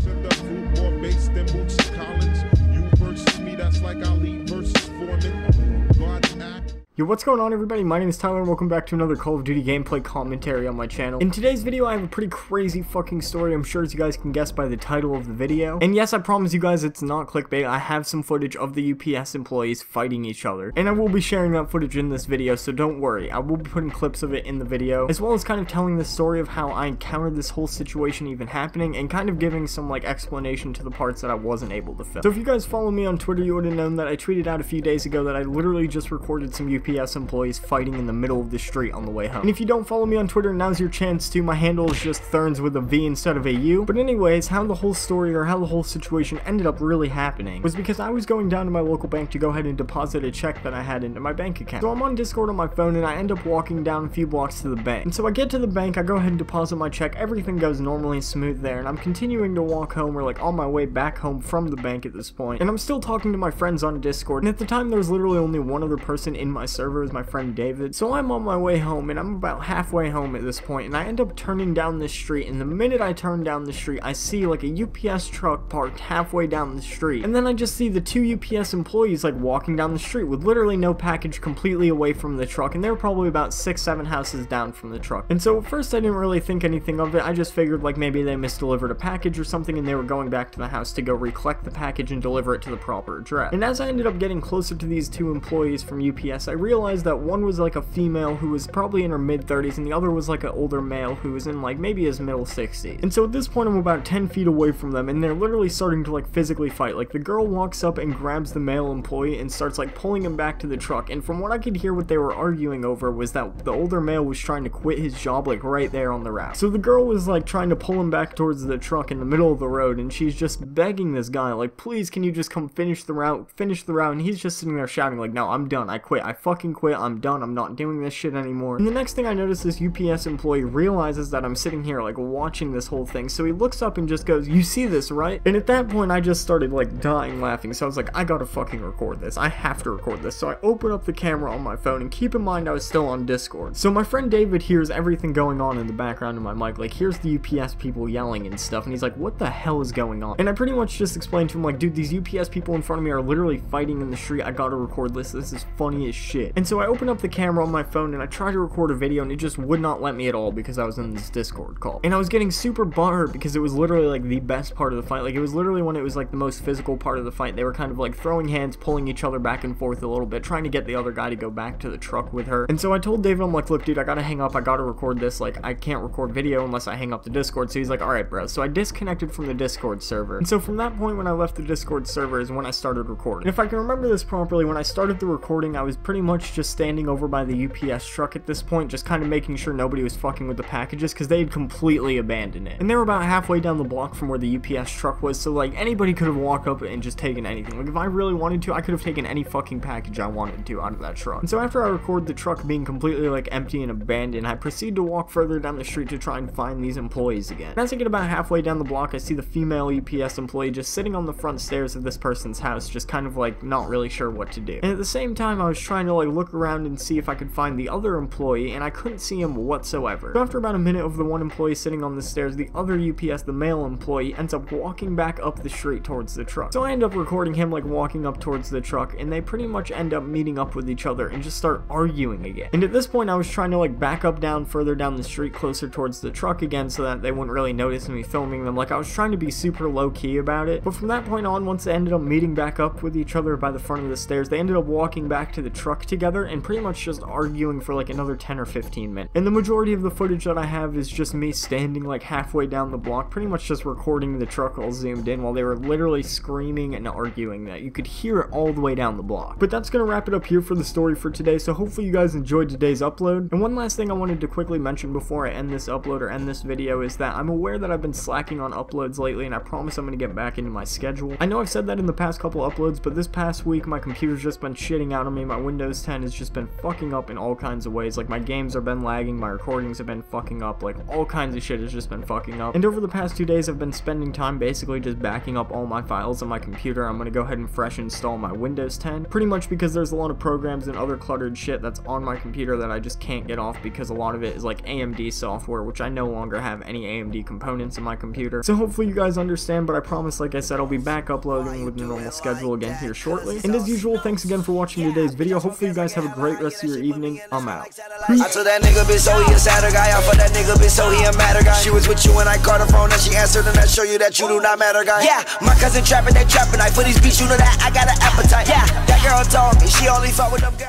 in the fruit, more bass than Bootsy Collins. You versus me, that's like Ali versus Foreman. God's act. Yo, what's going on, everybody? My name is Tyler and welcome back to another Call of Duty gameplay commentary on my channel. In today's video, I have a pretty crazy fucking story, I'm sure as you guys can guess by the title of the video. And yes, I promise you guys it's not clickbait. I have some footage of the UPS employees fighting each other. And I will be sharing that footage in this video, so don't worry. I will be putting clips of it in the video, as well as kind of telling the story of how I encountered this whole situation even happening, and kind of giving some like explanation to the parts that I wasn't able to film. So if you guys follow me on Twitter, you would have known that I tweeted out a few days ago that I literally just recorded some UPS employees fighting in the middle of the street on the way home. And if you don't follow me on Twitter, now's your chance to. My handle is just Thurns with a V instead of a U. But anyways, how the whole story or how the whole situation ended up really happening was because I was going down to my local bank to go ahead and deposit a check that I had into my bank account. So I'm on Discord on my phone and I end up walking down a few blocks to the bank. And so I get to the bank, I go ahead and deposit my check, everything goes normally smooth there, and I'm continuing to walk home, or like on my way back home from the bank at this point. And I'm still talking to my friends on Discord, and at the time there was literally only one other person in my server, is my friend David. So I'm on my way home, and I'm about halfway home at this point, and I end up turning down this street, and the minute I turn down the street, I see like a UPS truck parked halfway down the street, and then I just see the two UPS employees like walking down the street with literally no package, completely away from the truck, and they were probably about 6-7 houses down from the truck. And so at first I didn't really think anything of it. I just figured like maybe they misdelivered a package or something, and they were going back to the house to go recollect the package and deliver it to the proper address. And as I ended up getting closer to these two employees from UPS, I realized that one was like a female who was probably in her mid-30s, and the other was like an older male who was in like maybe his middle 60s. And so at this point I'm about 10 feet away from them, and they're literally starting to like physically fight. Like the girl walks up and grabs the male employee and starts like pulling him back to the truck, and from what I could hear, what they were arguing over was that the older male was trying to quit his job like right there on the route. So the girl was like trying to pull him back towards the truck in the middle of the road, and she's just begging this guy like, please can you just come finish the route, and he's just sitting there shouting like, no, I'm done, I quit, I fucking quit, I'm done, I'm not doing this shit anymore. And the next thing I notice, this UPS employee realizes that I'm sitting here like watching this whole thing, so he looks up and just goes, you see this, right? And at that point I just started like dying laughing, so I was like, I gotta fucking record this, I have to record this. So I open up the camera on my phone, and keep in mind I was still on Discord. So my friend David hears everything going on in the background of my mic, like here's the UPS people yelling and stuff, and he's like, what the hell is going on? And I pretty much just explained to him like, dude, these UPS people in front of me are literally fighting in the street, I gotta record this is funny as shit. And so I open up the camera on my phone and I try to record a video, and it just would not let me at all because I was in this Discord call. And I was getting super butthurt because it was literally like the best part of the fight. Like it was literally when it was like the most physical part of the fight. They were kind of like throwing hands, pulling each other back and forth a little bit, trying to get the other guy to go back to the truck with her. And so I told David, I'm like, look dude, I gotta hang up, I gotta record this, like I can't record video unless I hang up the Discord. So he's like, alright bro. So I disconnected from the Discord server. And so from that point when I left the Discord server is when I started recording. And if I can remember this properly, when I started the recording, I was pretty much just standing over by the UPS truck at this point, just kind of making sure nobody was fucking with the packages, because they had completely abandoned it. And they were about halfway down the block from where the UPS truck was, so like anybody could have walked up and just taken anything. Like if I really wanted to, I could have taken any fucking package I wanted to out of that truck. And so after I record the truck being completely like empty and abandoned, I proceed to walk further down the street to try and find these employees again. And as I get about halfway down the block, I see the female UPS employee just sitting on the front stairs of this person's house, just kind of like not really sure what to do. And at the same time, I was trying to like look around and see if I could find the other employee, and I couldn't see him whatsoever. So after about a minute of the one employee sitting on the stairs, the other UPS, the male employee, ends up walking back up the street towards the truck. So I end up recording him like walking up towards the truck, and they pretty much end up meeting up with each other and just start arguing again. And at this point I was trying to like back up further down the street closer towards the truck again so that they wouldn't really notice me filming them. Like I was trying to be super low-key about it. But from that point on, once they ended up meeting back up with each other by the front of the stairs, they ended up walking back to the truck together and pretty much just arguing for like another 10 or 15 minutes. And the majority of the footage that I have is just me standing like halfway down the block, pretty much just recording the truck all zoomed in while they were literally screaming and arguing that you could hear it all the way down the block. But that's gonna wrap it up here for the story for today, so hopefully you guys enjoyed today's upload. And one last thing I wanted to quickly mention before I end this upload or end this video is that I'm aware that I've been slacking on uploads lately, and I promise I'm gonna get back into my schedule. I know I've said that in the past couple uploads, but this past week my computer's just been shitting out on me. My Windows Windows 10 has just been fucking up in all kinds of ways. Like, my games have been lagging, my recordings have been fucking up, like, all kinds of shit has just been fucking up. And over the past 2 days, I've been spending time basically just backing up all my files on my computer. I'm gonna go ahead and fresh install my Windows 10, pretty much because there's a lot of programs and other cluttered shit that's on my computer that I just can't get off because a lot of it is like AMD software, which I no longer have any AMD components in my computer. So hopefully you guys understand, but I promise, like I said, I'll be back uploading with the normal schedule again here shortly. And as usual, thanks again for watching today's video. Hopefully you guys have a great rest of your evening. I'm out. I told that nigga bitch, so he a sadder guy. I fuck that nigga bitch, so he a madder guy. She was with you when I called her phone and she answered, and that show you that you do not matter, guy. Yeah, my cousin trapping, they trapping. I for these beats, you know that I got an appetite. Yeah, that girl told me she only fuck with them guys.